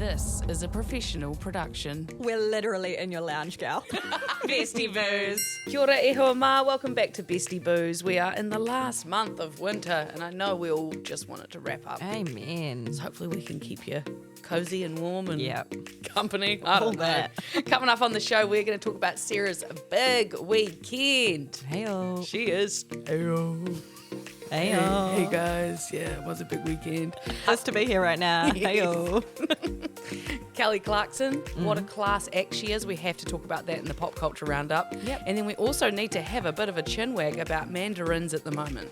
This is a professional production. We're literally in your lounge, gal. Bestie Boos. Kia ora e hoa ma. Welcome back to Bestie Boos. We are in the last month of winter, and I know we all just want it to wrap up. Amen. So hopefully we can keep you cozy and warm and Yep. company. I don't know. that. Coming up on the show, we're going to talk about Sarah's big weekend. Heyo. She is. Heyo. Heyo. Hey guys, yeah, it was a big weekend. Nice to be here right now. Heyo. Kelly Clarkson, what a class act she is. We have to talk about that in the pop culture roundup. Yep. And then we also need to have a bit of a chinwag about mandarins at the moment.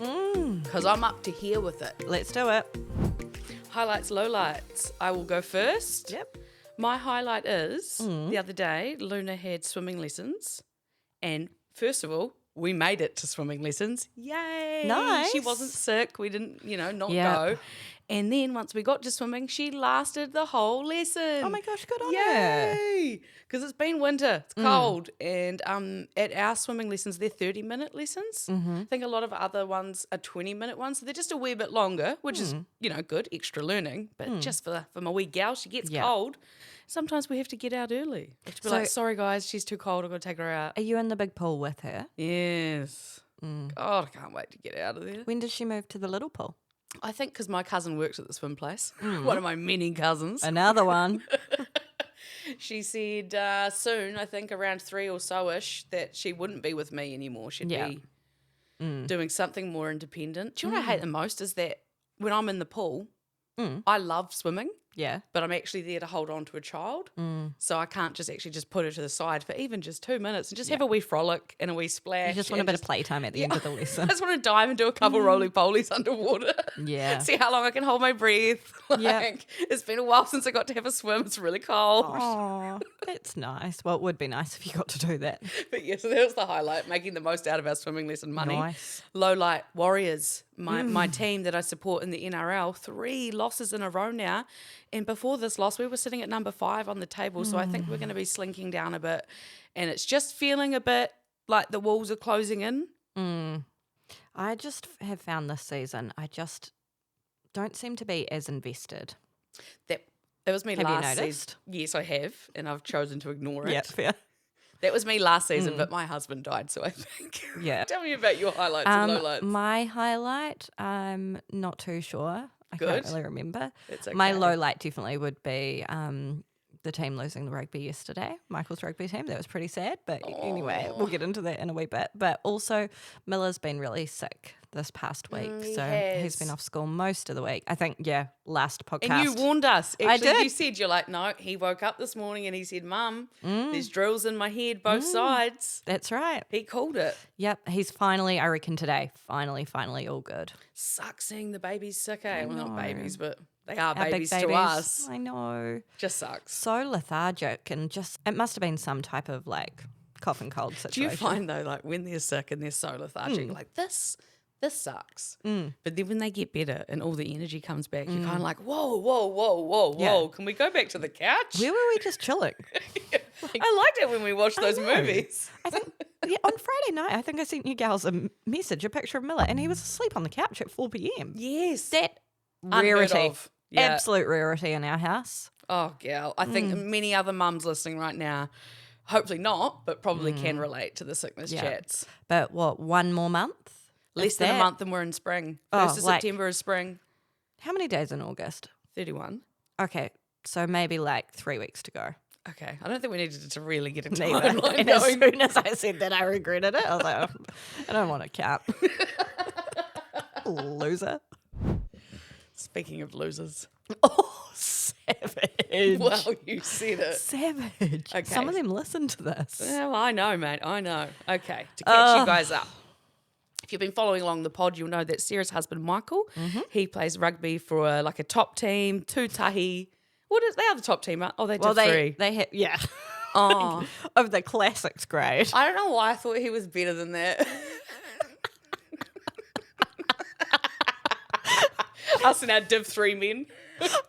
Because I'm up to here with it. Let's do it. Highlights, lowlights. I will go first. Yep. My highlight is the other day, Luna had swimming lessons. And first of all, we made it to swimming lessons. Yay. Nice. She wasn't sick. We didn't, not Yep. go. And then once we got to swimming, she lasted the whole lesson. Oh my gosh, good on her. Yay! Because it's been winter, it's cold, and at our swimming lessons, they're 30-minute lessons. I think a lot of other ones are 20-minute ones, so they're just a wee bit longer, which is, good, extra learning. But just for my wee gal, she gets cold. Sometimes we have to get out early. We have to be like, sorry guys, she's too cold, I've got to take her out. Are you in the big pool with her? Yes. God, I can't wait to get out of there. When does she move to the little pool? I think because my cousin works at the swim place, one of my many cousins. Another one. She said soon, I think around 3 or so-ish, that she wouldn't be with me anymore. She'd be doing something more independent. Do you know what I hate the most is that when I'm in the pool, I love swimming, Yeah. but I'm actually there to hold on to a child. So I can't just put her to the side for even just 2 minutes and just have a wee frolic and a wee splash. You just want a bit of playtime at the end of the I lesson. just want to dive and do a couple roly-polies underwater. Yeah. See how long I can hold my breath. It's been a while since I got to have a swim. It's really cold. Oh, that's nice. Well, it would be nice if you got to do that. But yeah, so that was the highlight, making the most out of our swimming lesson money. Nice. Low light, Warriors, my team that I support in the NRL, 3 losses in a row now. And before this loss, we were sitting at number 5 on the table. So I think we're going to be slinking down a bit. And it's just feeling a bit like the walls are closing in. I just have found this season, I just don't seem to be as invested. That was me Have you last noticed? season. Yes, I have. And I've chosen to ignore it. Yeah, fair. That was me last season, but my husband died, so I think. Yeah. Tell me about your highlights and lowlights. My highlight, I'm not too sure. I Good. can't really remember. It's My okay. low light definitely would be the team losing the rugby yesterday, Michael's rugby team. That was pretty sad. But anyway, we'll get into that in a wee bit. But also, Miller's been really sick this past week. He So has. he's been off school most of the week. I think, last podcast. And you warned us. Actually, I did. You said, you're like, no, he woke up this morning and he said, Mum, there's drills in my head, both sides. That's right. He called it. Yep. He's finally, I reckon today, finally all good. Sucks seeing the babies sick, eh? Well, not babies, but they are Our big babies to us. I know. Just sucks. So lethargic and just, it must have been some type of like cough and cold Do situation. you find, though, like when they're sick and they're so lethargic, you're like, this sucks. But then when they get better and all the energy comes back, you're kind of like, whoa. Yeah. Can we go back to the couch? Where were we just chilling? I liked it when we watched those know. movies. I think on Friday night, I think I sent you gals a message, a picture of Miller, and he was asleep on the couch at 4 p.m. Yes. That Unheard rarity, of. Yeah. absolute rarity in our house. Oh, gal. I think many other mums listening right now, hopefully not, but probably can relate to the sickness chats. But what, 1 more month? Less If than a that? month and we're in spring. Oh, 1st of like- September is spring. How many days in August? 31. Okay, so maybe like 3 weeks to go. Okay. I don't think we needed to really get a Neither. timeline And as going. soon as I said that, I regretted it. I was like, oh, I don't want to count. Loser. Speaking of losers. Oh, savage. Well, you said it. Savage. Okay. Some of them listen to this. Well, I know, mate. I know. Okay. To catch you guys up. If you've been following along the pod, you'll know that Sarah's husband, Michael, he plays rugby for a top team, Tutahi. What is, they are the top team, aren't they? Oh, they did 3. They hit, yeah. Oh. Of the classics grade. I don't know why I thought he was better than that. Us and our Div 3 men.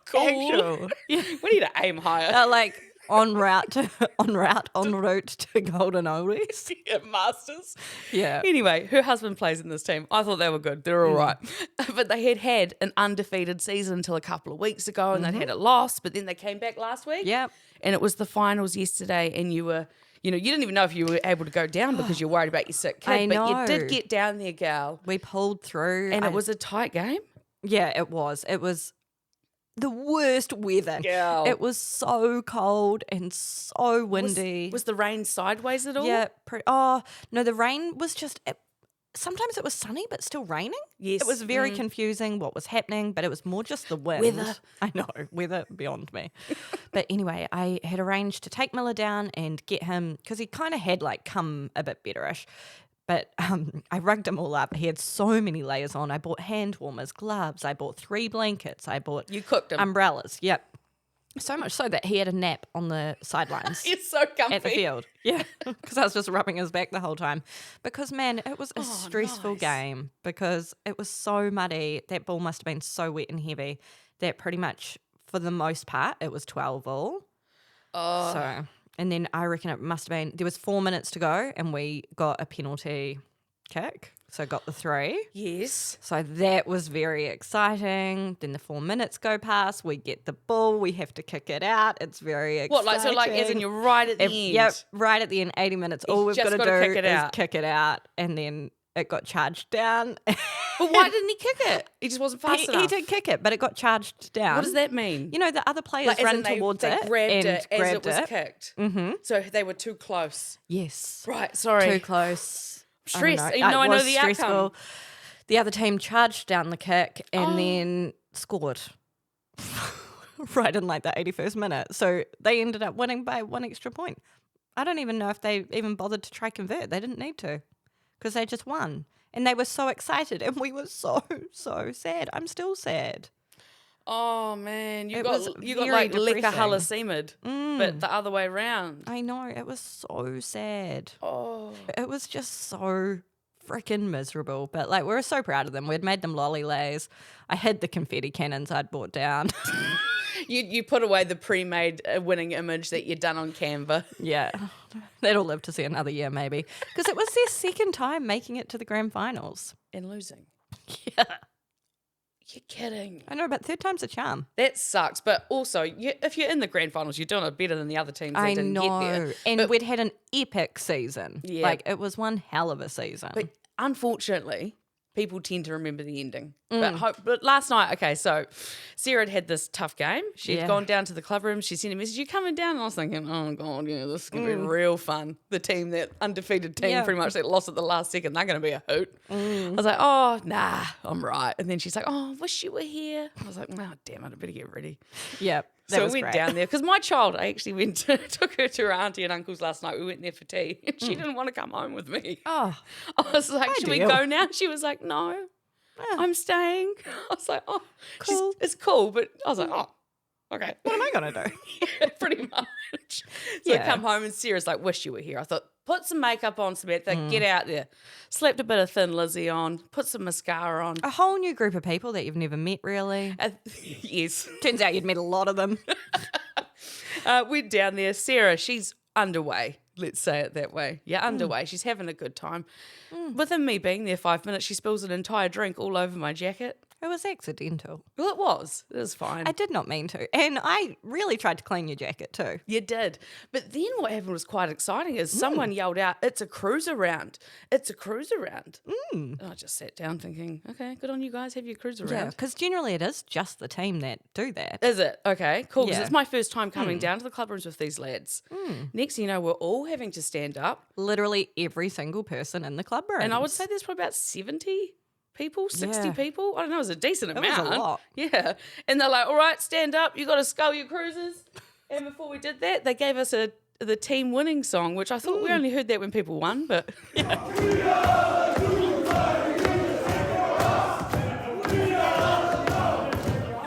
Cool. Actual. Yeah. We need to aim higher. Like en route to Golden Oldies. Yeah, Masters. Yeah. Anyway, her husband plays in this team. I thought they were good. They're all right. But they had an undefeated season until a couple of weeks ago, and they'd had a loss, but then they came back last week. Yep. And it was the finals yesterday, and you were, you didn't even know if you were able to go down because you're worried about your sick kid. I know. But you did get down there, gal. We pulled through. And it was a tight game. Yeah, it was. It was the worst weather. Gal. It was so cold and so windy. Was the rain sideways at all? Yeah. Oh, no, the rain was just... sometimes it was sunny, but still raining. Yes. It was very confusing what was happening, but it was more just the wind. Weather. I know, weather beyond me. But anyway, I had arranged to take Miller down and get him, because he kind of had come a bit betterish. But I rugged him all up. He had so many layers on. I bought hand warmers, gloves. I bought 3 blankets. I bought You cooked him. umbrellas. Yep. So much so that he had a nap on the sidelines. It's so comfy. At the field. Yeah. Because I was just rubbing his back the whole time. Because, man, it was a stressful game because it was so muddy. That ball must have been so wet and heavy that pretty much for the most part it was 12 all. Oh. So, and then I reckon it must have been, there was 4 minutes to go and we got a penalty kick. So got the 3. Yes. So that was very exciting. Then the 4 minutes go past. We get the ball. We have to kick it out. It's very exciting. What, as in you're right at the end? Yep, right at the end, 80 minutes. All we've got to do is kick it out. And then it got charged down. But why didn't he kick it? He just wasn't fast enough. He did kick it, but it got charged down. What does that mean? You know, the other players As ran in towards they it grabbed and it as grabbed it was it. kicked. Mm-hmm. So they were too close. Yes. Right, sorry. Too close. Stress, I even though I know was the stressful. outcome. The other team charged down the kick and then scored right in the 81st minute. So they ended up winning by 1 extra point. I don't even know if they even bothered to try convert. They didn't need to because they just won. And they were so excited and we were so sad. I'm still sad. Oh man, you It got was like very Leka depressing. Halasimid, but the other way round. I know. It was so sad. Oh, It was just so freaking miserable. But we were so proud of them. We'd made them lolly lays. I hid the confetti cannons I'd bought down. you put away the pre-made winning image that you'd done on Canva. Yeah. They'll live to see another year maybe. Because it was their second time making it to the grand finals. And losing. Yeah. You're kidding. I know, but third time's a charm. That sucks. But also, if you're in the grand finals, you're doing it better than the other teams that didn't get there. And we'd had an epic season. Yeah. It was one hell of a season. But unfortunately, people tend to remember the ending. But last night, okay, so Sarah had this tough game. She'd gone down to the clubroom. She sent a message, "You coming down?" And I was thinking, oh, God, yeah, this is going to be real fun. The team, that undefeated team, pretty much that lost at the last second, they're going to be a hoot. I was like, oh, nah, I'm right. And then she's like, oh, wish you were here. I was like, oh, damn it, I better get ready. Yep. So we went down there because my child, I actually took her to her auntie and uncle's last night. We went there for tea and she didn't want to come home with me. Oh, I was like, should we go now? She was like, no, I'm staying. I was like, oh, Cool. it's cool. But I was like, oh, okay. what am I going to do? Yeah, pretty much. So I come home and Sarah's like, wish you were here. I thought, put some makeup on, Samantha, get out there. Slapped a bit of Thin Lizzy on, put some mascara on. A whole new group of people that you've never met, really. Yes. Turns out you'd met a lot of them. Went down there. Sarah, she's underway. Let's say it that way. Yeah, underway. She's having a good time. Within me being there 5 minutes, she spills an entire drink all over my jacket. It was accidental. Well, it was. It was fine. I did not mean to. And I really tried to clean your jacket too. You did. But then what happened was quite exciting is someone yelled out, "It's a cruiser round. It's a cruiser round." And I just sat down thinking, okay, good on you guys. Have your cruiser Yeah, round. because generally it is just the team that do that. Is it? Okay, cool. Because Yeah. it's my first time coming down to the clubrooms with these lads. Next thing you know, we're all having to stand up. Literally every single person in the club room. And I would say there's probably about 70 people, 60 Yeah. people. I don't know, it was a decent was amount. a lot. Yeah. And they're like, all right, stand up. You got to scull your cruisers. And before we did that, they gave us the team winning song, which I thought we only heard that when people won, but yeah.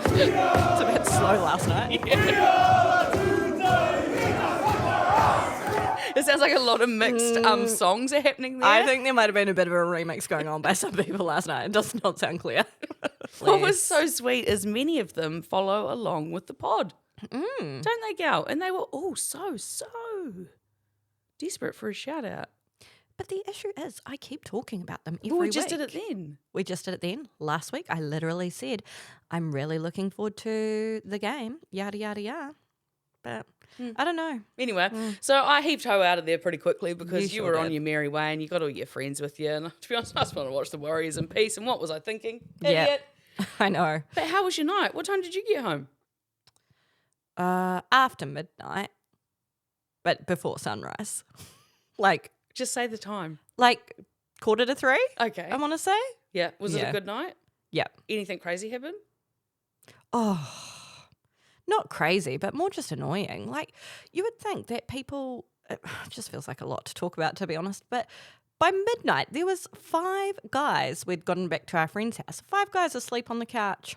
It's a bit slow last night. It sounds like a lot of mixed songs are happening there. I think there might have been a bit of a remix going on by some people last night. It does not sound clear. What was so sweet is many of them follow along with the pod. Don't they, Gal? And they were all so desperate for a shout out. But the issue is, I keep talking about them every Well, we week. just did it then. We just did it then. Last week, I literally said, I'm really looking forward to the game, yada, yada, yada. But I don't know. Anyway, so I heaved ho out of there pretty quickly because you sure were on did. your merry way and you got all your friends with you. And to be honest, I just want to watch the Warriors in peace. And what was I thinking? Yeah. Idiot. I know. But how was your night? What time did you get home? After midnight, but before sunrise. Like Just say the time. 2:45. Okay. I want to say. Yeah. Was it Yeah. a good night? Yep. Anything crazy happen? Oh, not crazy, but more just annoying. Like, you would think that people, it just feels like a lot to talk about, to be honest, but by midnight, there was 5 guys. We'd gotten back to our friend's house. 5 guys asleep on the couch.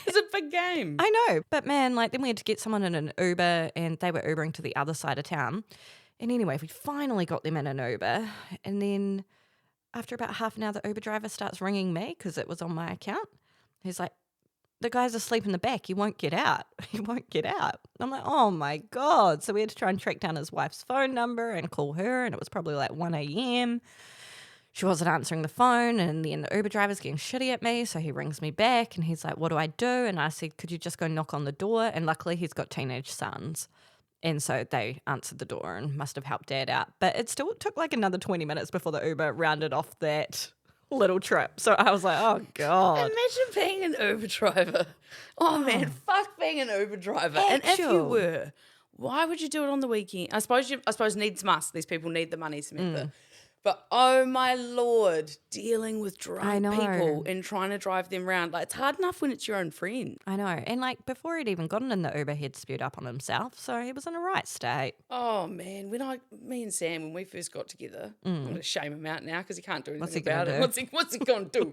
It's a big game. I know, but man, then we had to get someone in an Uber, and they were Ubering to the other side of town. And anyway, we finally got them in an Uber, and then after about half an hour, the Uber driver starts ringing me because it was on my account. He's like, the guy's asleep in the back. He won't get out. He won't get out. I'm like, oh my God. So we had to try and track down his wife's phone number and call her. And it was probably 1 a.m. She wasn't answering the phone. And then the Uber driver's getting shitty at me. So he rings me back and he's like, what do I do? And I said, could you just go knock on the door? And luckily he's got teenage sons. And so they answered the door and must have helped Dad out. But it still took another 20 minutes before the Uber rounded off that little trip. So I was like, oh God. Imagine being an Uber driver. Oh man, fuck being an Uber driver. And if you were, why would you do it on the weekend? I suppose needs must. These people need the money, Samantha. But oh my Lord, dealing with drunk people and trying to drive them around. It's hard enough when it's your own friend. I know. And before he'd even gotten in the Uber, he'd spewed up on himself. So he was in a right state. Oh man, me and Sam, when we first got together, I'm going to shame him out now because he can't do anything about it. What's he going to do?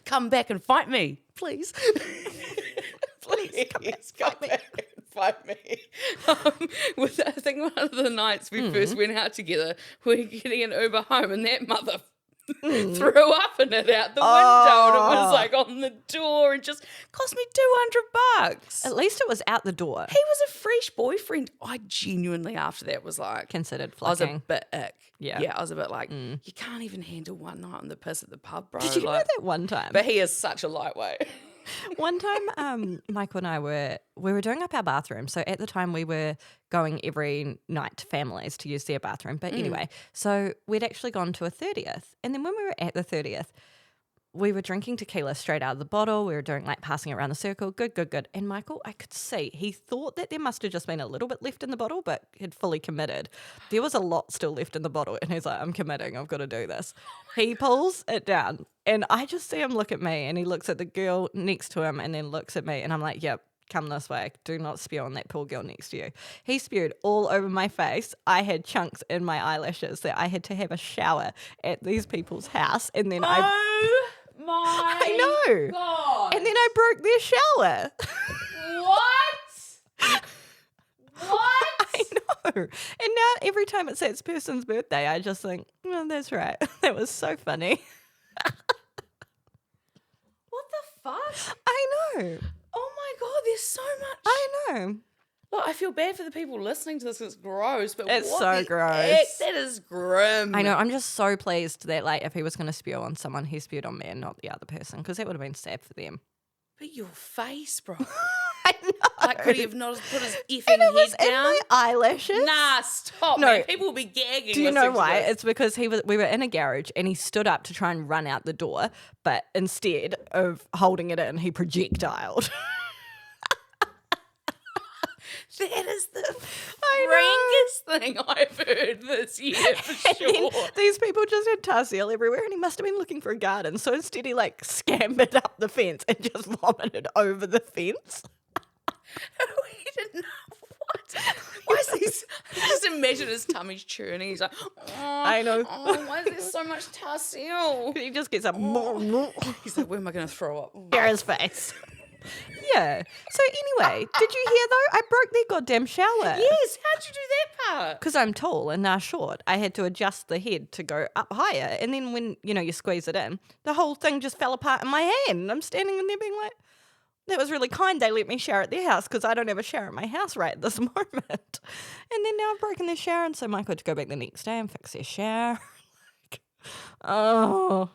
Come back and fight me, please. Please come back and fight me. I think one of the nights we first went out together, we were getting an Uber home and that mother threw up in it out the window and it was on the door and just cost me $200. At least it was out the door. He was a fresh boyfriend. I genuinely after that was considered I was a flicking. bit ick. Yeah. I was a bit you can't even handle one night on the piss at the pub, bro. Did you know that one time? But he is such a lightweight. One time, Michael and I we were doing up our bathroom. So at the time we were going every night to families to use their bathroom. But anyway, so we'd actually gone to a 30th. And then when we were at the 30th, we were drinking tequila straight out of the bottle. We were doing passing around the circle. Good. And Michael, I could see, he thought that there must have just been a little bit left in the bottle, but had fully committed. There was a lot still left in the bottle. And he's like, I'm committing. I've got to do this. He pulls it down. And I just see him look at me and he looks at the girl next to him and then looks at me. And I'm like, yep, come this way. Do not spew on that poor girl next to you. He spewed all over my face. I had chunks in my eyelashes that I had to have a shower at these people's house. And then I know. God. And then I broke their shower. What? I know. And now every time it's that person's birthday, I just think, oh, that's right. That was so funny. What the fuck? I know. Oh my God, there's so much. I know. Look, I feel bad for the people listening to this. It's gross, but It's what so the gross. heck? That is grim. I know. I'm just so pleased that if he was going to spew on someone, he spewed on me and not the other person, because that would have been sad for them. But your face, bro. I know. Could he have not put his effing And it was head in down? my eyelashes. Nah, stop, No. man. People will be gagging. Do you know listening to why? this. It's because we were in a garage and he stood up to try and run out the door, but instead of holding it in, he projectiled. That is the I frankest thing I've heard this year, for And then sure. these people just had tar seal everywhere, and he must have been looking for a garden. So instead, he scampered up the fence and just vomited over the fence. We didn't know what. Why is this? I just imagine his tummy's churning. He's like, I know. Oh, why is there so much tar seal? He just gets up. He's like, where am I going to throw up? Hear his face. Yeah. So anyway, did you hear though? I broke their goddamn shower. Yes. How'd you do that part? Because I'm tall and they're short, I had to adjust the head to go up higher. And then when, you squeeze it in, the whole thing just fell apart in my hand. And I'm standing in there being like, That was really kind. They let me shower at their house because I don't have a shower at my house right at this moment. And then now I've broken their shower, and so Michael had to go back the next day and fix their shower. Anyway. Oh,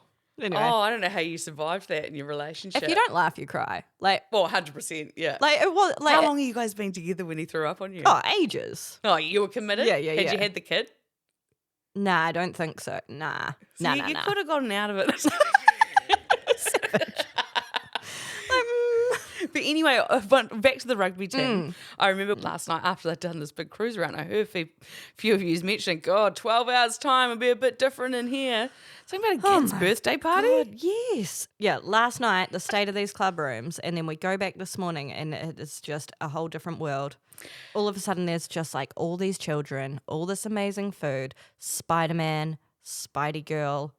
I don't know how you survived that in your relationship. If you don't laugh, you cry. Like, well, 100%, yeah. like it was. Like, how long have you guys been together when he threw up on you? Oh, ages. Oh, you were committed? Yeah. Had you had the kid? Nah, I don't think so. Nah. You could have gotten out of it. But anyway, back to the rugby team. I remember last night after they'd done this big cruise around, I heard a few of you mentioning, God, 12 hours time will be a bit different in here. Something about a kid's birthday party? God, yes. Yeah, last night, the state of these club rooms, and then we go back this morning and it is just a whole different world. All of a sudden, there's just like all these children, all this amazing food, Spider-Man, Spidey Girl,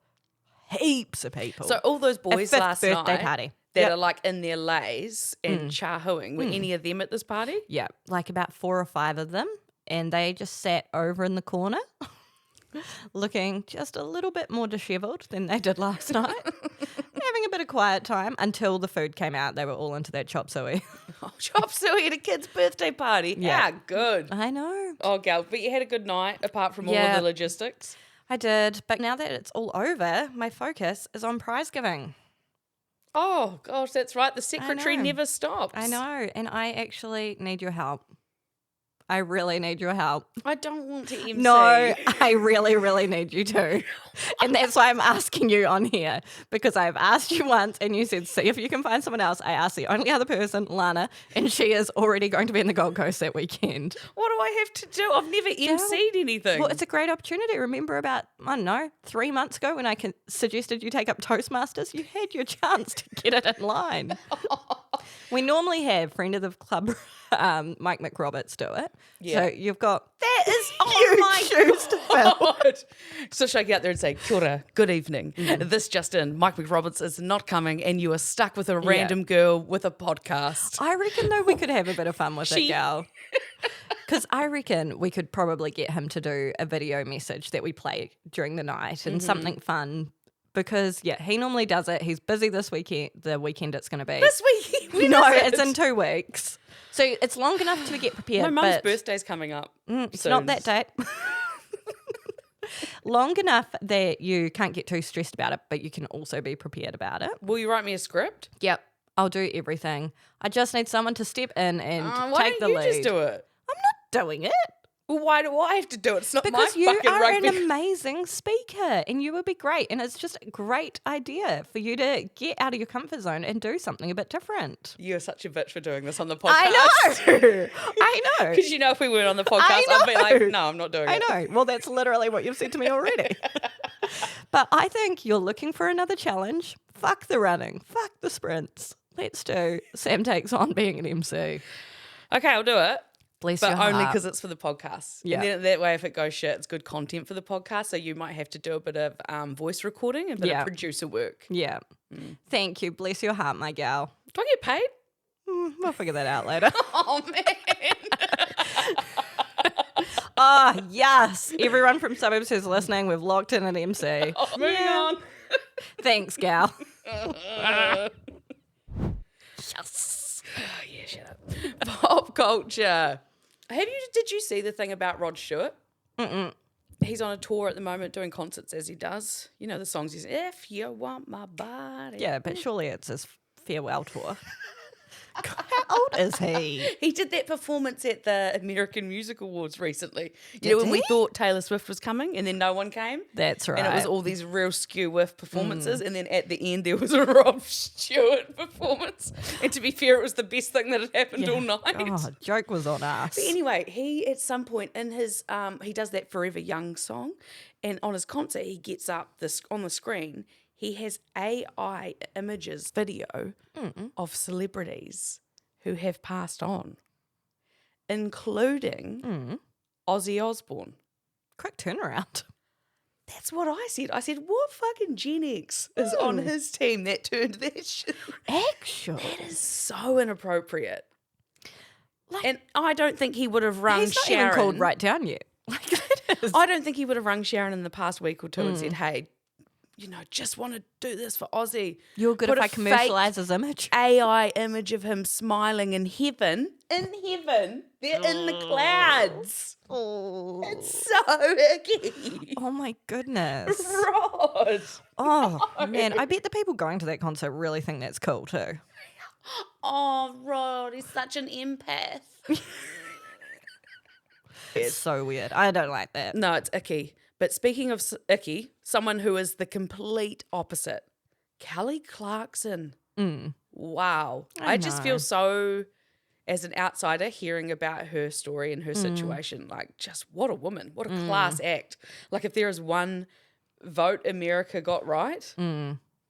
heaps of people. So all those boys last birthday night party. that are like in their lays and chahooing, were any of them at this party? Yeah, like about 4 or 5 of them, and they just sat over in the corner looking just a little bit more dishevelled than they did last night, having a bit of quiet time until the food came out. They were all into that chop suey. Oh, chop suey at a kid's birthday party. Yeah. Good. I know. Oh, gal, but you had a good night apart from all of the logistics. I did, but now that it's all over, my focus is on prize giving. Oh, gosh, that's right. The secretary never stops. I know, and I actually need your help. I really need your help. I don't want to MC. No, I really, really need you to. And that's why I'm asking you on here, because I've asked you once and you said, see if you can find someone else. I asked the only other person, Lana, and she is already going to be in the Gold Coast that weekend. What do I have to do? I've never MC'd anything. Well, it's a great opportunity. Remember about, I don't know, 3 months ago when I suggested you take up Toastmasters? You had your chance to get it in line. We normally have friend of the club, Mike McRoberts, do it. Yeah. So you've got that is on my shoes to fill. So should I get out there and say, kia ora, good evening. This just in, Mike McRoberts is not coming and you are stuck with a random girl with a podcast. I reckon, though, we could have a bit of fun with it, gal. Because I reckon we could probably get him to do a video message that we play during the night and something fun. Because, he normally does it. He's busy this weekend, the weekend it's going to be. This weekend? No, it's in 2 weeks. So it's long enough to get prepared. My mum's birthday's coming up. It's not that date. Long enough that you can't get too stressed about it, but you can also be prepared about it. Will you write me a script? Yep. I'll do everything. I just need someone to step in and take the lead. Why don't you just do it? I'm not doing it. Well, why do I have to do it? It's not Because my you fucking are rugby. an amazing speaker and you would be great. And it's just a great idea for you to get out of your comfort zone and do something a bit different. You're such a bitch for doing this on the podcast. I know. I know. Because you know if we weren't on the podcast, I'd be like, no, I'm not doing it. I know. Well, that's literally what you've said to me already. But I think you're looking for another challenge. Fuck the running. Fuck the sprints. Let's do Sam Takes On being an MC. Okay, I'll do it. Bless But your heart. only because it's for the podcast. Yeah. And then that way, if it goes shit, it's good content for the podcast. So you might have to do a bit of voice recording, a bit of producer work. Yeah. Thank you. Bless your heart, my gal. Do I get paid? We'll figure that out later. Oh, man. Oh, yes. Everyone from Suburbs who's listening, we've locked in an MC. Oh, moving on. Thanks, gal. Yes. Oh, yeah, shut up. Pop culture. Did you see the thing about Rod Stewart? Mm-mm. He's on a tour at the moment doing concerts as he does. You know the songs he's, if you want my body. Yeah, but surely it's his farewell tour. God, how old is he? He did that performance at the American Music Awards recently. You know, when we thought Taylor Swift was coming and then no one came? That's right. And it was all these real skew whiff performances. And then at the end, there was a Rod Stewart performance. And to be fair, it was the best thing that had happened all night. Oh, joke was on us. But anyway, he at some point in his, he does that Forever Young song. And on his concert, he gets up on the screen. He has AI images, video of celebrities who have passed on, including Ozzy Osbourne. Quick turnaround. That's what I said. I said, what fucking Gen X is on his team that turned that shit? Actually. That is so inappropriate. And I don't think he would have rung He's not Sharon. even called right down yet. Like, that is. I don't think he would have rung Sharon in the past week or two and said, hey, just want to do this for Aussie. You're good Put if a I commercialise his image. AI image of him smiling in heaven. In heaven. They're in the clouds. Oh. It's so icky. Oh my goodness. Rod. Oh, man. I bet the people going to that concert really think that's cool too. Oh, Rod, he's such an empath. It's so weird. I don't like that. No, it's icky. But speaking of icky, someone who is the complete opposite, Kelly Clarkson. Wow. I just feel so, as an outsider, hearing about her story and her situation, like, just what a woman, what a class act. Like, if there is one vote America got right,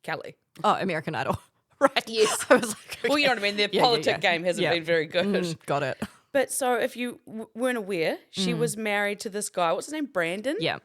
Kelly. Oh, American Idol. Right. Yes. I was like, okay. Well, you know what I mean? Their politic game hasn't been very good. Got it. But so if you weren't aware, she was married to this guy. What's his name? Brandon? Yeah.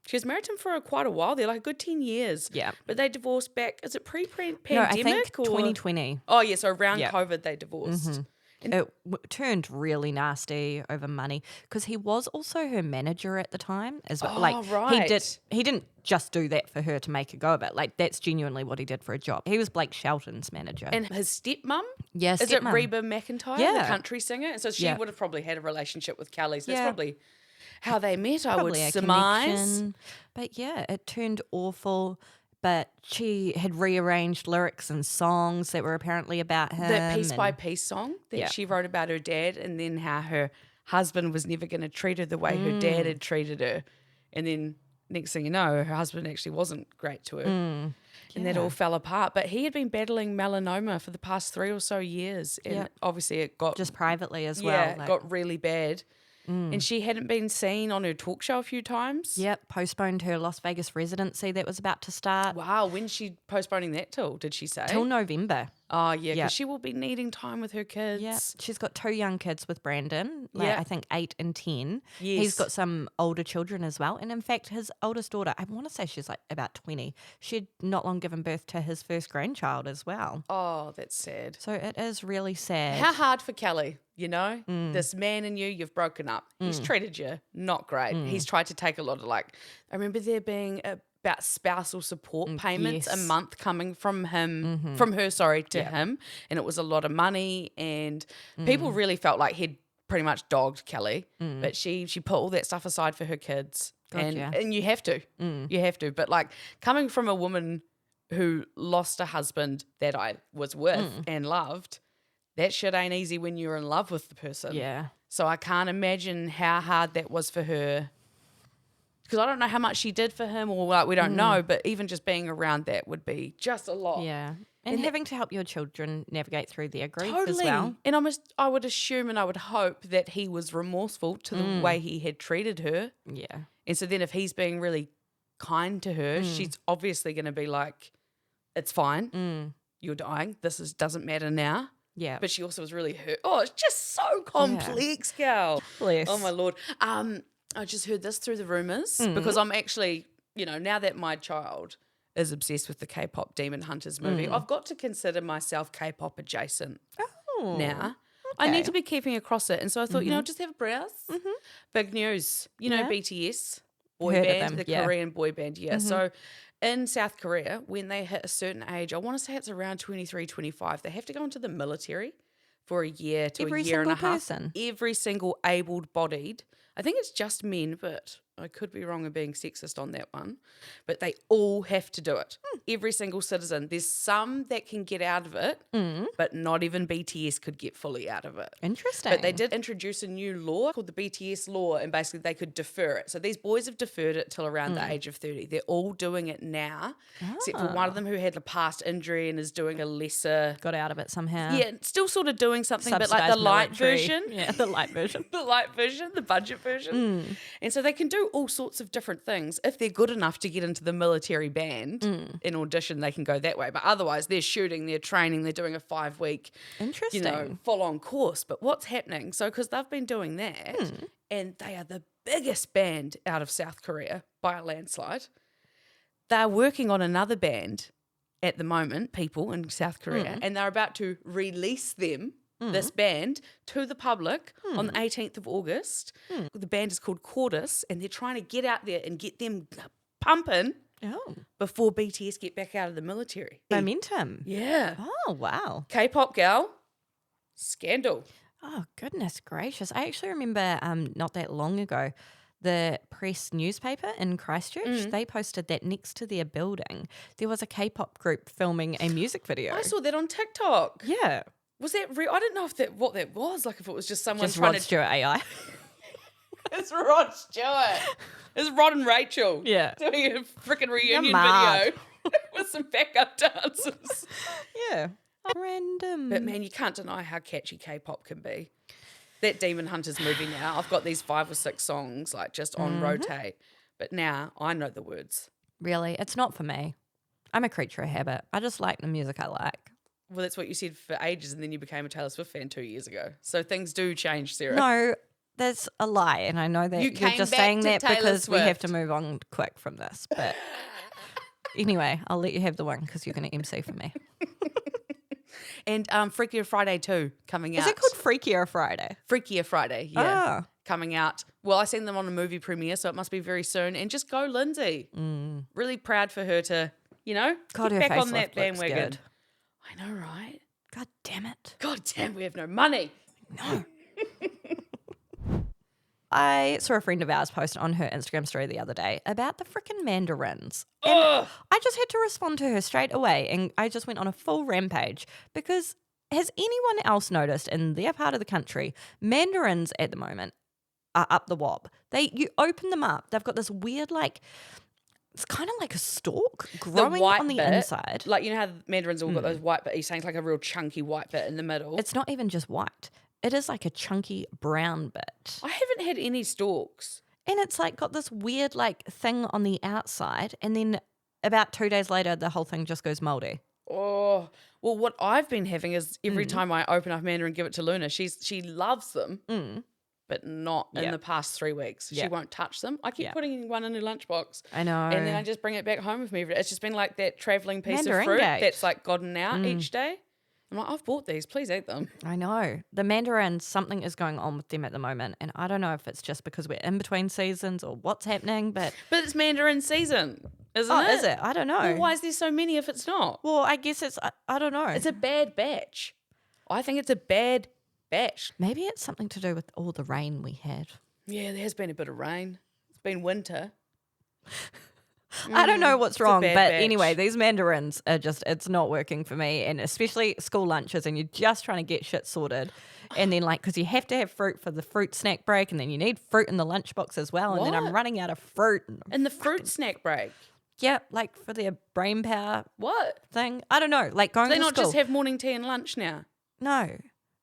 She was married to him for quite a while. They're like a good 10 years. Yeah. But they divorced back. Is it pre-pandemic? No, I think or 2020. Oh, yeah. So around COVID, they divorced. It turned really nasty over money because he was also her manager at the time as well. Right. He didn't just do that for her to make a go of it. Like, that's genuinely what he did for a job. He was Blake Shelton's manager. And his stepmom? Yes, Is it Reba McEntire, the Yeah. country singer? And so she would have probably had a relationship with Kelly. So that's Yeah. probably how they met, I would Probably a surmise. connection. But yeah, it turned awful. But she had rearranged lyrics and songs that were apparently about him. The Piece by Piece song that Yeah. she wrote about her dad, and then how her husband was never going to treat her the way her dad had treated her. And then next thing you know, her husband actually wasn't great to her. And that all fell apart. But he had been battling melanoma for the past 3 or so years. And obviously it got... Just privately as well. Yeah, it got really bad. And she hadn't been seen on her talk show a few times. Yep, postponed her Las Vegas residency that was about to start. Wow, when's she postponing that till, did she say? Till November. Oh, yeah, because Yep. she will be needing time with her kids. Yeah, she's got 2 young kids with Brandon, Yeah. I think 8 and 10. Yes. He's got some older children as well. And in fact, his oldest daughter, I want to say she's like about 20. She'd not long given birth to his first grandchild as well. Oh, that's sad. So it is really sad. How hard for Kelly, you know? This man and you've broken up. He's treated you not great. He's tried to take a lot of I remember there being about spousal support payments a yes. month coming from him, from her, to him. And it was a lot of money. And people really felt like he'd pretty much dogged Kelly. But she put all that stuff aside for her kids. Gotcha. And you have to. You have to. But coming from a woman who lost a husband that I was with and loved, that shit ain't easy when you're in love with the person. Yeah. So I can't imagine how hard that was for her. Because I don't know how much she did for him or we don't know, but even just being around that would be just a lot. Yeah. And having to help your children navigate through their grief Totally. as well. And I would assume and I would hope that he was remorseful to the way he had treated her. Yeah. And so then if he's being really kind to her, she's obviously going to be like, it's fine. You're dying. Doesn't matter now. Yeah. But she also was really hurt. Oh, it's just so complex, gal. Bless. Oh, my Lord. I just heard this through the rumours because I'm actually, now that my child is obsessed with the K-pop Demon Hunters movie, I've got to consider myself K-pop adjacent now. I need to be keeping across it. And so I thought, just have a browse. Big news. BTS, boy Heard of band, them, the yeah. Korean boy band. Yeah. So in South Korea, when they hit a certain age, I want to say it's around 23, 25, they have to go into the military for a year to Every a year and a single half. person? Every single able-bodied. I think it's just men, but I could be wrong in being sexist on that one. But they all have to do it. Every single citizen. There's some that can get out of it, but not even BTS could get fully out of it. Interesting. But they did introduce a new law called the BTS law, and basically they could defer it. So these boys have deferred it till around the age of 30. They're all doing it now, except for one of them who had a past injury and is doing a lesser... Got out of it somehow. Yeah, still sort of doing something, but like the Subsidised light military. version. Yeah, the light version. The light version, the budget version. And so they can do all sorts of different things. If they're good enough to get into the military band in audition, they can go that way. But otherwise, they're shooting, they're training, they're doing a 5-week, Interesting. full-on course. But what's happening? So because they've been doing that, and they are the biggest band out of South Korea by a landslide, they're working on another band at the moment, people in South Korea, and they're about to release them, this band, to the public on the 18th of August. The band is called Cordis, and they're trying to get out there and get them pumping Oh. before BTS get back out of the military. Momentum. Yeah. Oh, wow. K-pop gal, scandal. Oh, goodness gracious. I actually remember not that long ago, the press newspaper in Christchurch, they posted that next to their building, there was a K-pop group filming a music video. I saw that on TikTok. Yeah. Was that real? I didn't know what that was. Like if it was just someone Just trying Rod Stewart AI. It's Rod Stewart. It's Rod and Rachel. Yeah. Doing a freaking reunion mad. video with some backup dancers. Yeah. Random. But man, you can't deny how catchy K-pop can be. That Demon Hunters movie now, I've got these 5 or 6 songs like just on rotate. But now I know the words. Really? It's not for me. I'm a creature of habit. I just like the music I like. Well, that's what you said for ages, and then you became a Taylor Swift fan 2 years ago. So things do change, Sarah. No, that's a lie. And I know that You you're came just back saying to that Taylor because we have Swift. to move on quick from this. But anyway, I'll let you have the one because you're going to MC for me. And Freakier Friday 2 coming out. Is it called Freakier Friday? Freakier Friday, yeah. Ah. Coming out. Well, I seen them on a movie premiere, so it must be very soon. And just go, Lindsay. Really proud for her to, God, her get back on facelift that looks bandwagon. good. I know, right? God damn it. God damn, we have no money. No. I saw a friend of ours post on her Instagram story the other day about the frickin' mandarins. And Ugh. I just had to respond to her straight away, and I just went on a full rampage because has anyone else noticed in their part of the country, mandarins at the moment are up the wob. You open them up, they've got this weird it's kind of like a stalk growing on the inside. Like, you know how mandarins all got those white bit, you're saying it's like a real chunky white bit in the middle. It's not even just white. It is like a chunky brown bit. I haven't had any stalks. And it's like got this weird thing on the outside, and then about 2 days later the whole thing just goes mouldy. Oh, well, what I've been having is every time I open up mandarin and give it to Luna, she loves them, but not in the past 3 weeks. She won't touch them. I keep putting one in her lunchbox. I know. And then I just bring it back home with me. It's just been like that travelling piece Mandarin of fruit gate. that's like gotten out each day. I'm like, I've bought these. Please eat them. I know. The mandarins, something is going on with them at the moment, and I don't know if it's just because we're in between seasons or what's happening, but it's mandarin season, isn't it? is it? I don't know. Well, why is there so many if it's not? Well, I guess I don't know. It's a bad batch. I think it's a bad batch. Maybe it's something to do with all the rain we had. Yeah, there has been a bit of rain. It's been winter. I don't know what's a wrong, but bad batch. anyway, these mandarins are it's not working for me, and especially school lunches, and you're just trying to get shit sorted. And then because you have to have fruit for the fruit snack break, and then you need fruit in the lunchbox as well, and then I'm What? running out of fruit. In the fruit snack break. Yeah, for their brain power What? thing. I don't know, going Do they to not school. just have morning tea and lunch now? No.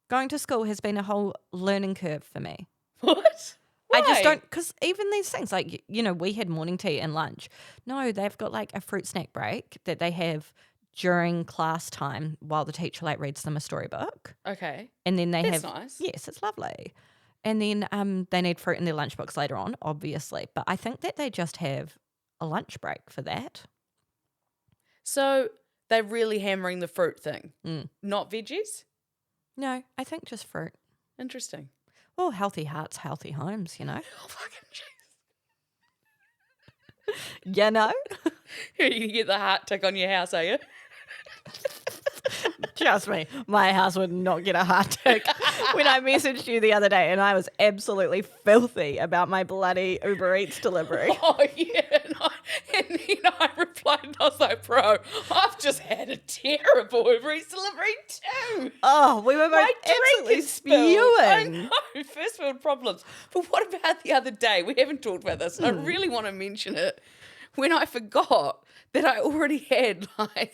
Going to school has been a whole learning curve for me. What? I just Why? don't, because even these things, we had morning tea and lunch. No, they've got a fruit snack break that they have during class time while the teacher reads them a storybook. Okay. And then they That's have, nice. yes, it's lovely. And then they need fruit in their lunchbox later on, obviously. But I think that they just have a lunch break for that. So they're really hammering the fruit thing, not veggies? No, I think just fruit. Interesting. Well, healthy hearts, healthy homes, Oh, fucking jeez. You know? You get the heart tick on your house, are you? Trust me, my house would not get a heart tick when I messaged you the other day, and I was absolutely filthy about my bloody Uber Eats delivery. Oh, yeah. And then I replied and I was like, bro, I've just had a terrible Uber Eats delivery too. Oh, we were both My drink absolutely is spilled. I spewing. know, first world problems. But what about the other day? We haven't talked about this. And I really want to mention it. When I forgot that I already had, I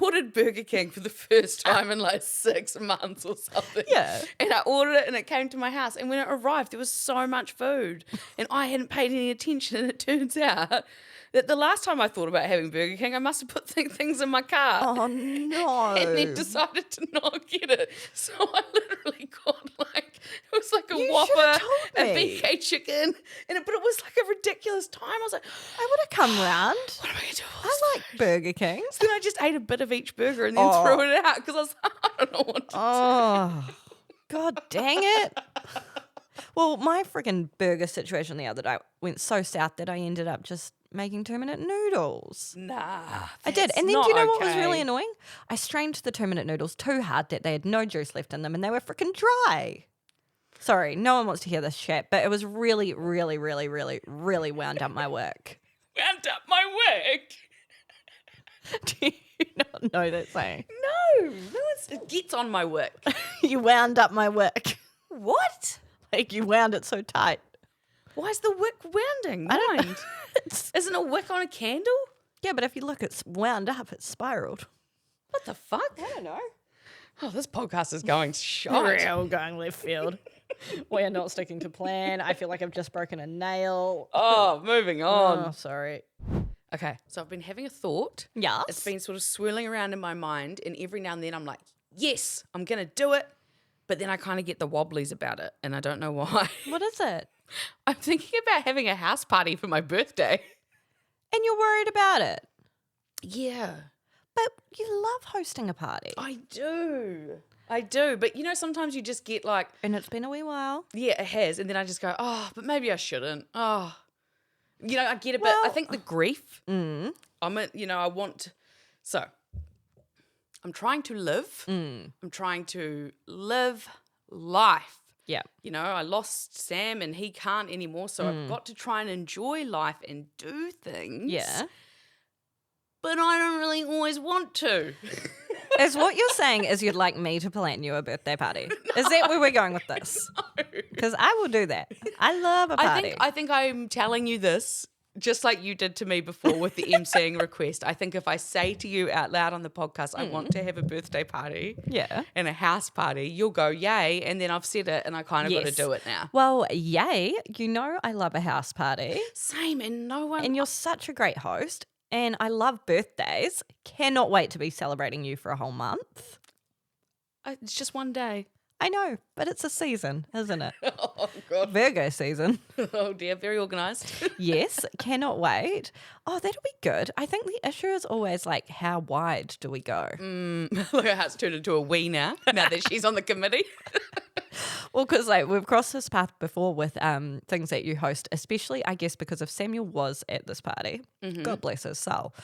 ordered Burger King for the first time in 6 months or something. Yeah. And I ordered it and it came to my house. And when it arrived, there was so much food. And I hadn't paid any attention. And it turns out that the last time I thought about having Burger King, I must have put things in my car. Oh, no. And then decided to not get it. So I literally got it was like a You Whopper, should've told a me. BK chicken, but it was like a ridiculous time. I was like, I would have come round. what am I going to do? with I this like food? Burger King. So then I just ate a bit of each burger and then Oh. threw it out because I was like, I don't know what to do. Oh, God dang it. Well, my friggin' burger situation the other day went so south that I ended up just making 2-minute noodles. Nah, I did. that's And then not do you know what was okay. really annoying? I strained the 2-minute noodles too hard that they had no juice left in them and they were freaking dry. Sorry, no one wants to hear this shit, but it was really, really, really, really, really wound up my work. Wound up my work. Do you not know that saying? No, it gets on my work. You wound up my work. What? Like you wound it so tight. Why is the wick wounding? I don't know. Wind? Isn't a wick on a candle? Yeah, but if you look, it's wound up, it's spiraled. What the fuck? I don't know. Oh, this podcast is going shite. Real going left field. We are not sticking to plan. I feel like I've just broken a nail. Oh, moving on. Oh, sorry. Okay, so I've been having a thought. Yes. It's been sort of swirling around in my mind, and every now and then I'm like, yes, I'm going to do it. But then I kind of get the wobblies about it, and I don't know why. What is it? I'm thinking about having a house party for my birthday. And you're worried about it. Yeah. But you love hosting a party. I do. But, sometimes you just get like, And it's been a wee while. yeah, it has. And then I just go, oh, but maybe I shouldn't. Oh. I get a bit, Well- I think the grief, I want, so I'm trying to live. I'm trying to live life. Yeah. I lost Sam and he can't anymore. So I've got to try and enjoy life and do things. Yeah. But I don't really always want to. Is what you're saying is you'd like me to plan you a birthday party? Is that where we're going with this? Because I will do that. I love a party. I think I'm telling you this just like you did to me before with the emceeing request. I think if I say to you out loud on the podcast, I want to have a birthday party Yeah. and a house party, you'll go, yay. And then I've said it and I kind of got to do it now. Well, yay. I love a house party. Same. And no one. And you're such a great host. And I love birthdays. Cannot wait to be celebrating you for a whole month. It's just one day. I know, but it's a season, isn't it? Oh, God. Virgo season. Oh, dear. Very organised. Yes, cannot wait. Oh, that'll be good. I think the issue is always like, how wide do we go? Look at how it's turned into a we now that she's on the committee. Well, because we've crossed this path before with things that you host, especially, I guess, because if Samuel was at this party, God bless his soul,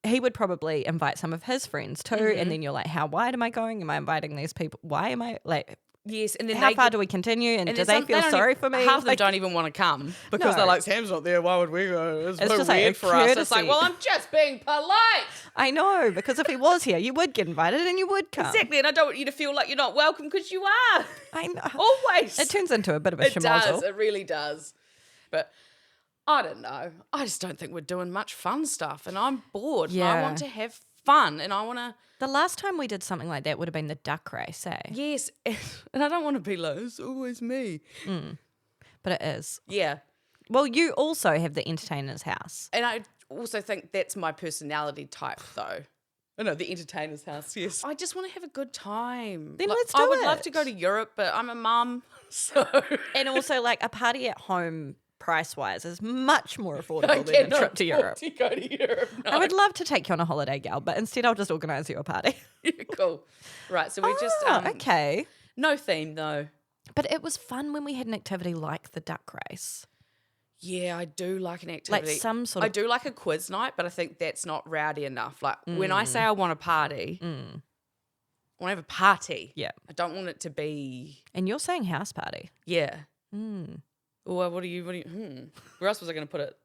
he would probably invite some of his friends too. And then you're like, how wide am I going? Am I inviting these people? Why am I like... Yes, and then how far do we continue? And do they feel sorry for me? Half of them don't even want to come because they're like, Sam's not there. Why would we go? It's so just like weird a for us. It's like, courtesy. well, I'm just being polite. I know, because if he was here, you would get invited and you would come. Exactly, and I don't want you to feel like you're not welcome because you are. I know. Always. It turns into a bit of a It schmozzle. does. It really does. But I don't know. I just don't think we're doing much fun stuff, and I'm bored. And I Yeah. want to have fun, and I want to. The last time we did something like that would have been the duck race, eh? Yes, and I don't want to be like, it's always me. But it is. Yeah. Well, you also have the entertainer's house. And I also think that's my personality type, though. Oh, no, the entertainer's house, yes. I just want to have a good time. Then Like, let's do I would love it. to go to Europe, but I'm a mum, so... And also, like, a party at home, price-wise, is much more I affordable than a cannot trip to Europe. afford to go to Europe, no. I would love to take you on a holiday, gal, but instead I'll just organise you a party. Cool. Right, so we just... okay. No theme, though. But it was fun when we had an activity like the duck race. Yeah, I do like an activity. Like some sort of... I do like a quiz night, but I think that's not rowdy enough. Like, when I say I want a party, I want to have a party. Yeah. I don't want it to be... And you're saying house party. Yeah. Or what do you, where else was I going to put it?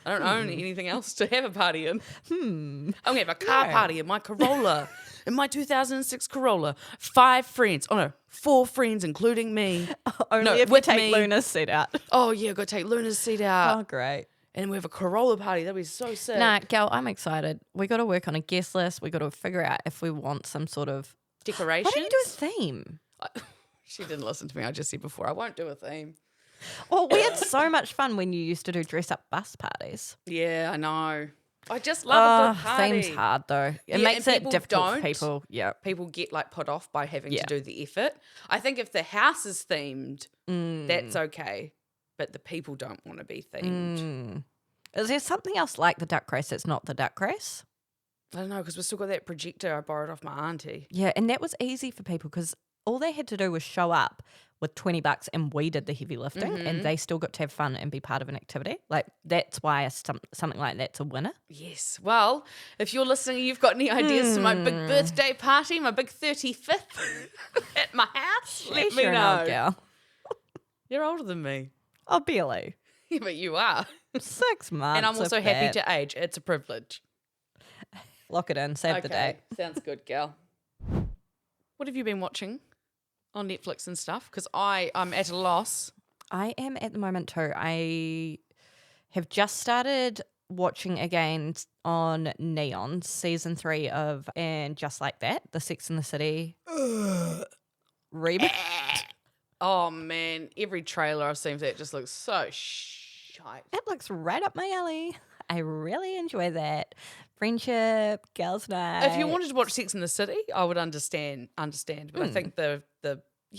I don't own anything else to have a party in. I'm going to have a car party in my Corolla, in my 2006 Corolla. 5 friends. Oh, no, 4 friends, including me. Only if you take Luna's seat out. Oh, yeah, got to take Luna's seat out. Oh, great. And we have a Corolla party. That'd be so sick. Nah, gal, I'm excited. We got to work on a guest list. We got to figure out if we want some sort of... Decorations. Why don't you do a theme? She didn't listen to me. I just said before, I won't do a theme. Well, we had so much fun when you used to do dress-up bus parties. Yeah, I know. I just love a good party. Theme's hard, though. It Yeah, makes and it people difficult for don't. people. Yeah. People get like put off by having Yeah. to do the effort. I think if the house is themed, that's okay. But the people don't want to be themed. Is there something else like the duck race that's not the duck race? I don't know, because we've still got that projector I borrowed off my auntie. Yeah, and that was easy for people because all they had to do was show up with $20 and we did the heavy lifting and they still got to have fun and be part of an activity. Like, that's why something like that's a winner. Yes. Well, if you're listening, you've got any ideas for my big birthday party, my big 35th at my house, let me You're an know. old girl. You're older than me. Oh, barely. Yeah, but you are. 6 months. And I'm also of happy that. to age. It's a privilege. Lock it in. Save the date. Sounds good, gal. What have you been watching on Netflix and stuff? Because I'm at a loss. I am at the moment too. I have just started watching again on Neon season 3 of And Just Like That, the Sex and the City reboot. Oh, man. Every trailer I've seen for that just looks so shite. It looks right up my alley. I really enjoy that. Friendship, girls' night. If you wanted to watch Sex and the City, I would understand. But I think the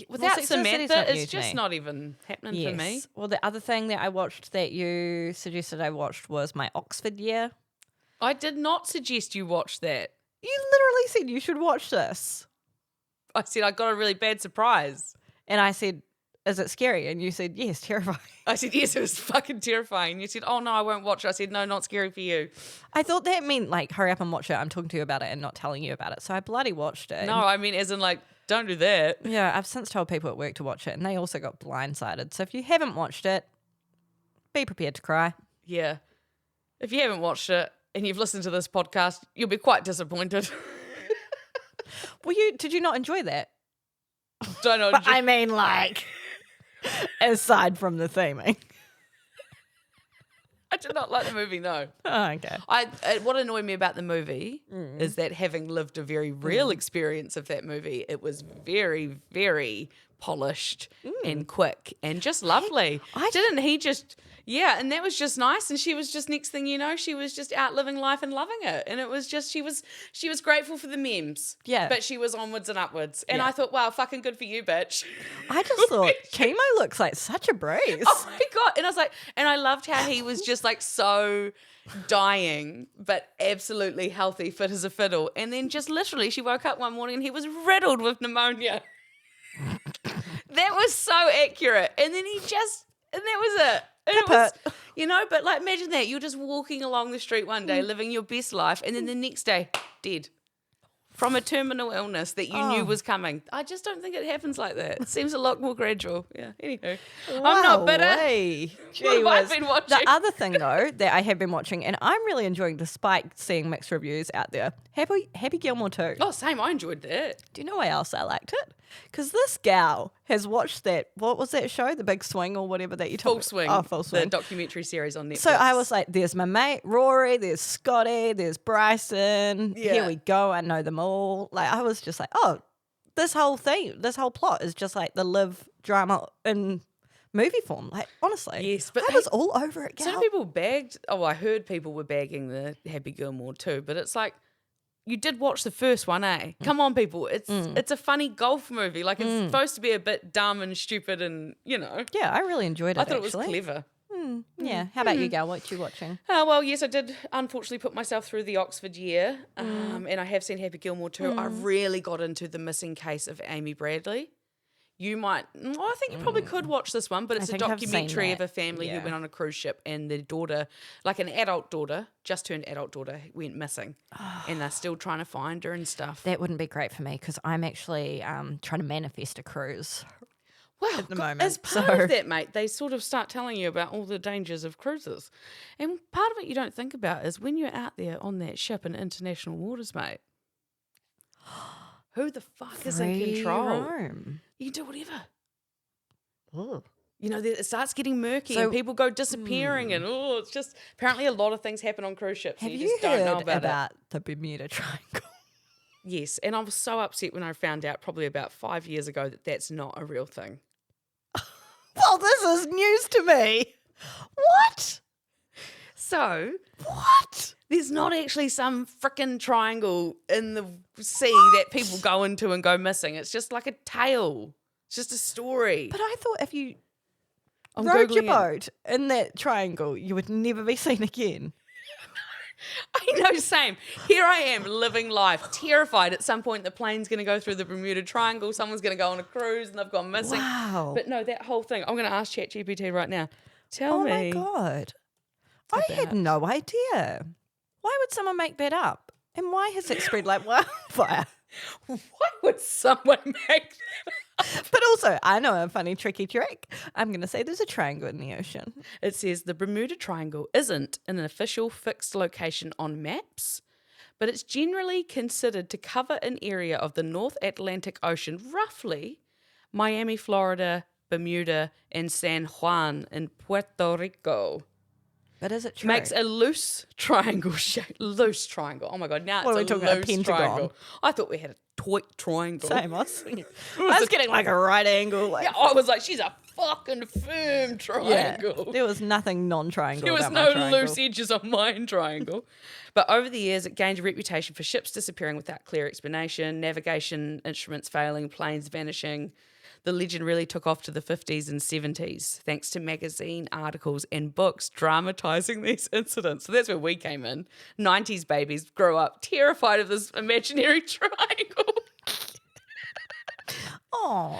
without Sex and the City's Samantha, not new it's to just me. not even happening for me. Well, the other thing that I watched that you suggested I watched was my Oxford year. I did not suggest you watch that. You literally said you should watch this. I said I got a really bad surprise. And I said, is it scary? And you said, yes, terrifying. I said, yes, it was fucking terrifying. You said, oh, no, I won't watch it. I said, no, not scary for you. I thought that meant, like, hurry up and watch it. I'm talking to you about it and not telling you about it. So I bloody watched it. No, I mean, as in, like, don't do that. Yeah, I've since told people at work to watch it, and they also got blindsided. So if you haven't watched it, be prepared to cry. Yeah. If you haven't watched it and you've listened to this podcast, you'll be quite disappointed. Did you not enjoy that? Don't know. But I mean, like, aside from the theming. I did not like the movie, no. Oh, okay. What annoyed me about the movie is that having lived a very real experience of that movie, it was very, very polished and quick and just lovely. And that was just nice. And she was just, next thing you know, she was just out living life and loving it. And it was just, she was grateful for the memes. Yeah. But she was onwards and upwards. And Yeah. I thought, wow, fucking good for you, bitch. I just thought Chemo looks like such a breeze. Oh my God. And I was like, and I loved how he was just like so dying, but absolutely healthy, fit as a fiddle. And then just literally she woke up one morning and he was riddled with pneumonia. That was so accurate. And then and that was it. And it was, but like imagine that. You're just walking along the street one day, living your best life, and then the next day, dead. From a terminal illness that you knew was coming. I just don't think it happens like that. It seems a lot more gradual. Yeah, anywho. I'm not bitter. What have I been watching? The other thing, though, that I have been watching, and I'm really enjoying despite seeing mixed reviews out there, Happy Gilmore 2. Oh, same. I enjoyed that. Do you know why else I liked it? Because this gal has watched that, what was that show? The Big Swing or whatever that you told Full Swing. Oh, Full Swing. The documentary series on Netflix. So I was like, there's my mate Rory, there's Scotty, there's Bryson. Yeah. Here we go. I know them all. Like, I was just like, oh, this whole plot is just like the live drama in movie form. Like, honestly. Yes, but I was all over it, gal. some people bagged. Oh, I heard people were bagging the Happy Gilmore too, but it's like, you did watch the first one, eh? Come on, people. It's a funny golf movie. Like, it's supposed to be a bit dumb and stupid and, Yeah, I really enjoyed it, I thought actually. it was clever. Yeah. How about you, gal? What you watching? Well, yes, I did unfortunately put myself through the Oxford year, and I have seen Happy Gilmore too. I really got into The Missing Case of Amy Bradley. You might, I think you probably could watch this one, but it's a think I've seen documentary of that. a family who Yeah. went on a cruise ship and their daughter, like an adult daughter, just turned adult daughter, went missing. And they're still trying to find her and stuff. That wouldn't be great for me because I'm actually trying to manifest a cruise. Well, at the moment, as part so- of that, mate, they sort of start telling you about all the dangers of cruises. And part of it you don't think about is when you're out there on that ship in international waters, mate, who the fuck is in Free control? roam. You can do whatever. Ugh. You know, it starts getting murky So- and people go disappearing and, it's just, apparently a lot of things happen on cruise ships. Have and you just don't know heard about it. the Bermuda Triangle? Yes, and I was so upset when I found out probably about 5 years ago that that's not a real thing. Well, this is news to me. What? So, What? there's not actually some frickin' triangle in the sea that people go into and go missing. It's just like a tale. It's just a story. But I thought if you I'm rode your Googling it. boat in that triangle, you would never be seen again. I know, same. Here I am living life, terrified at some point the plane's going to go through the Bermuda Triangle, someone's going to go on a cruise and they've gone missing. Wow. But no, that whole thing, I'm going to ask ChatGPT right now. Tell Oh me. my God. I had about- no idea. Why would someone make that up? And why has it spread like wildfire? Why would someone make that? But also, I know a funny tricky trick. I'm going to say there's a triangle in the ocean. It says the Bermuda Triangle isn't an official fixed location on maps, but it's generally considered to cover an area of the North Atlantic Ocean, roughly Miami, Florida, Bermuda, and San Juan in Puerto Rico. But is it true? Makes a loose triangle shape. Loose triangle. Oh my God, now What are we it's a talking about, loose pentagon? triangle. I thought we had a tight triangle. Same, I was getting like a right angle. Like, Yeah, I was like, she's a fucking firm triangle. there was nothing non-triangle. There was about my no triangle. loose edges on mine triangle. But over the years, it gained a reputation for ships disappearing without clear explanation, navigation instruments failing, planes vanishing. The legend really took off to the 50s and 70s, thanks to magazine articles and books dramatising these incidents. So that's where we came in. 90s babies grow up terrified of this imaginary triangle. Oh,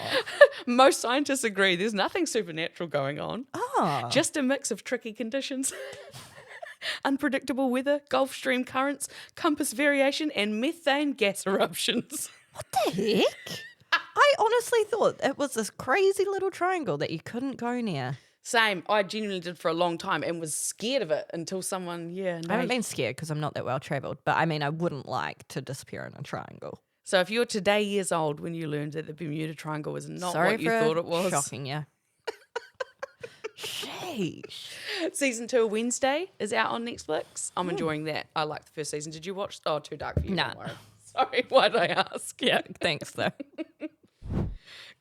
Most scientists agree there's nothing supernatural going on. Just a mix of tricky conditions. Unpredictable weather, Gulf Stream currents, compass variation, and methane gas eruptions. what the heck? I honestly thought it was this crazy little triangle that you couldn't go near. Same. I genuinely did for a long time and was scared of it until someone, I haven't been scared because I'm not that well travelled, but I mean, I wouldn't like to disappear in a triangle. So if you're today years old when you learned that the Bermuda Triangle was not Sorry what you for thought it was. shocking you. Sheesh. Season 2 of Wednesday is out on Netflix. I'm enjoying that. I like the first season. Did you watch? Oh, too dark for you. Nah. Don't worry. Sorry, why did I ask? Yeah, thanks though.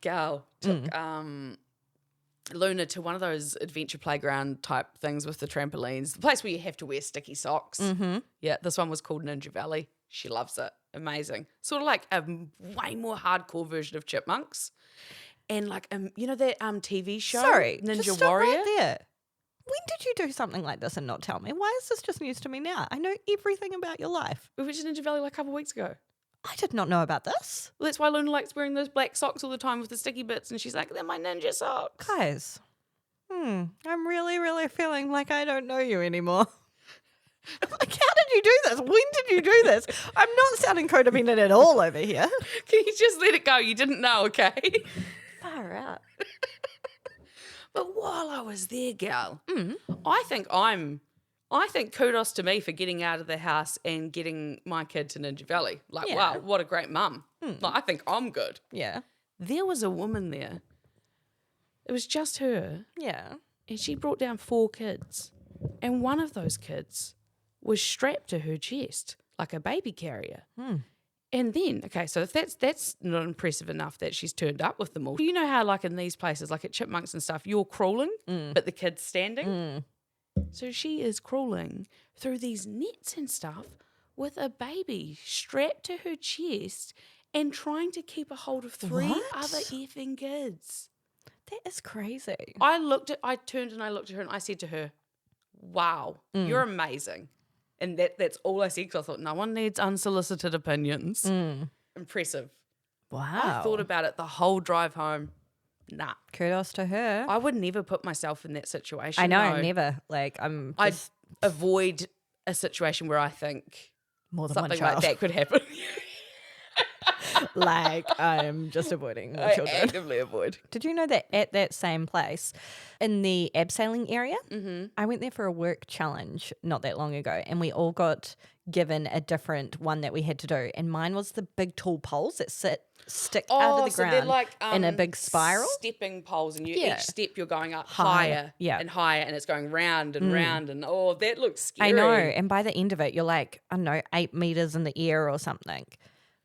Gal took Luna to one of those adventure playground type things with the trampolines, the place where you have to wear sticky socks. Mm-hmm. Yeah, this one was called Ninja Valley. She loves it. Amazing. Sort of like a way more hardcore version of Chipmunks. And like, you know that TV show? Sorry, Ninja just stop Warrior? right there. When did you do something like this and not tell me? Why is this just news to me now? I know everything about your life. We went to Ninja Valley like a couple of weeks ago. I did not know about this. Well, that's why Luna likes wearing those black socks all the time with the sticky bits. And she's like, they're my ninja socks. Guys, I'm really, really feeling like I don't know you anymore. Like, how did you do this? When did you do this? I'm not sounding codependent at all over here. Can you just let it go? You didn't know, okay? Far out. But while I was there, gal, I think kudos to me for getting out of the house and getting my kid to Ninja Valley. Like, Yeah. wow, what a great mum. Like, I think I'm good. Yeah. There was a woman there. It was just her, Yeah. and she brought down 4 kids. And one of those kids was strapped to her chest like a baby carrier. And then, okay, so if that's not impressive enough that she's turned up with them all. You know how like in these places, like at Chipmunks and stuff, you're crawling, but the kid's standing? So she is crawling through these nets and stuff with a baby strapped to her chest and trying to keep a hold of 3 What? other effing kids. That is crazy. I turned and I looked at her and I said to her, wow, you're amazing. And that's all I said because I thought no one needs unsolicited opinions. Impressive. Wow. I thought about it the whole drive home. Nah. Kudos to her. I would never put myself in that situation. I know, no. never. Like, I'm I'd just avoid a situation where I think more than something one child. like that could happen. Like, I'm just avoiding more I children. actively avoid. Did you know that at that same place, in the abseiling area, I went there for a work challenge not that long ago, and we all got given a different one that we had to do. And mine was the big tall poles that stick out of the so ground they're like in a big spiral. stepping poles, and Yeah. each step you're going up Higher, higher and higher, and it's going round and round, and that looks scary. I know. And by the end of it, you're like, I don't know, 8 meters in the air or something.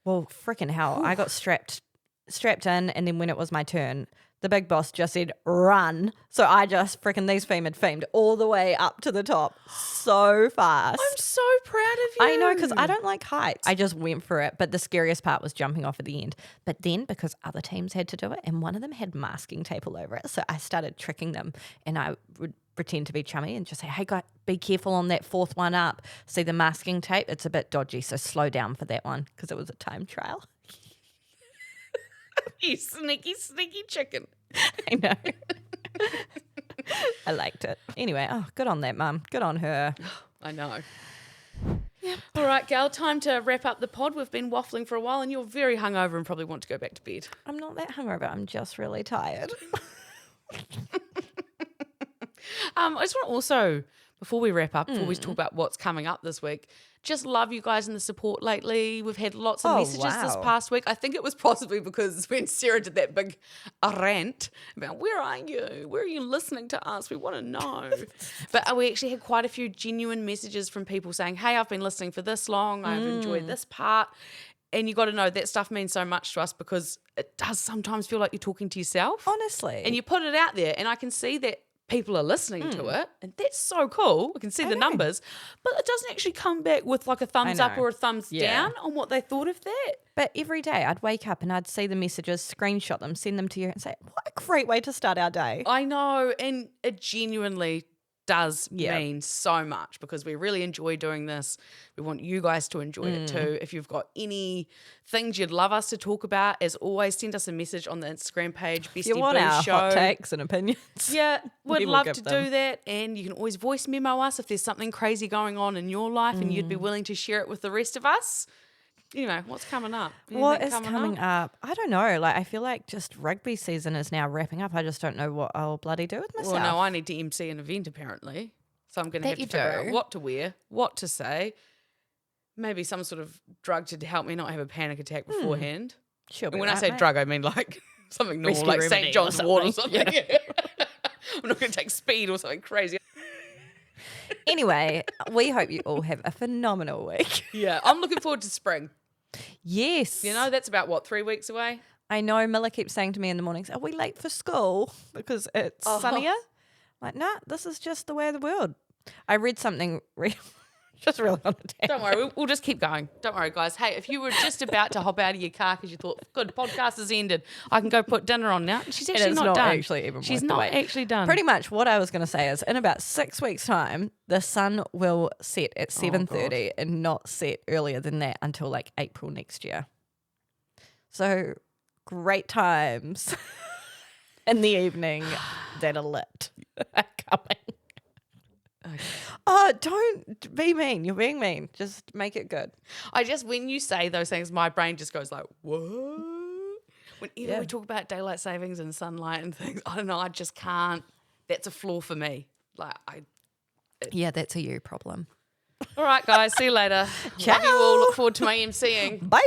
Well, freaking hell, I got strapped strapped in, and then when it was my turn, the big boss just said, run. So I just these femed all the way up to the top so fast. I'm so proud of you. I know, because I don't like heights. I just went for it. But the scariest part was jumping off at the end. But then, because other teams had to do it, and one of them had masking tape all over it, so I started tricking them, and I would pretend to be chummy and just say, hey, guys, be careful on that fourth one up. See the masking tape? It's a bit dodgy, so slow down for that one, because it was a time trial. You sneaky chicken. I know. I liked it. Anyway, good on that, Mum. Good on her. I know. Yep. All right, gal, time to wrap up the pod. We've been waffling for a while and you're very hungover and probably want to go back to bed. I'm not that hungover. I'm just really tired. I just want to also, before we wrap up, before we talk about what's coming up this week, just love you guys and the support lately. We've had lots of messages this past week. I think it was possibly because when Sarah did that big rant about where are you? Where are you listening to us? We want to know. But we actually had quite a few genuine messages from people saying, hey, I've been listening for this long. I've enjoyed this part. And you got to know that stuff means so much to us because it does sometimes feel like you're talking to yourself. Honestly. And you put it out there and I can see that people are listening to it and that's so cool. We can see the numbers, but it doesn't actually come back with like a thumbs up or a thumbs down on what they thought of that. But every day I'd wake up and I'd see the messages, screenshot them, send them to you and say, what a great way to start our day. I know, and it genuinely does mean so much because we really enjoy doing this. We want you guys to enjoy it too. If you've got any things you'd love us to talk about, as always, send us a message on the Instagram page, Bestie you want Boos our Show. hot takes and opinions. Yeah, would We will love give to them. do that. And you can always voice memo us if there's something crazy going on in your life and you'd be willing to share it with the rest of us. Anyway, what's coming up? What is coming up? I don't know. Like, I feel like just rugby season is now wrapping up. I just don't know what I'll bloody do with myself. Well, no, I need to MC an event apparently. So I'm going to have to figure out what to wear, what to say, maybe some sort of drug to help me not have a panic attack beforehand. She'll be And when right, I say mate. drug, I mean like something normal, Rescue like remedy St. John's or wort or something. something. I'm not going to take speed or something crazy. Anyway, we hope you all have a phenomenal week. Yeah, I'm looking forward to spring. Yes. You know, that's about, 3 weeks away? I know Miller keeps saying to me in the mornings, are we late for school? Because it's sunnier. I'm like, nah, this is just the way of the world. I read something just really on the tangent. Don't worry, we'll just keep going. Don't worry, guys. Hey, if you were just about to hop out of your car because you thought, good, podcast has ended, I can go put dinner on now. She's actually it's not not done. actually even She's worth the not wait. actually done. Pretty much what I was going to say is in about 6 weeks' time, the sun will set at 7:30 and not set earlier than that until like April next year. So great times in the evening that are lit are coming. Okay. Oh, don't be mean. You're being mean. Just make it good. When you say those things, my brain just goes like, what? Whenever we talk about daylight savings and sunlight and things, I don't know, I just can't. That's a flaw for me. Yeah, that's a you problem. All right, guys, see you later. Ciao. Love you all. Look forward to my emceeing. Bye.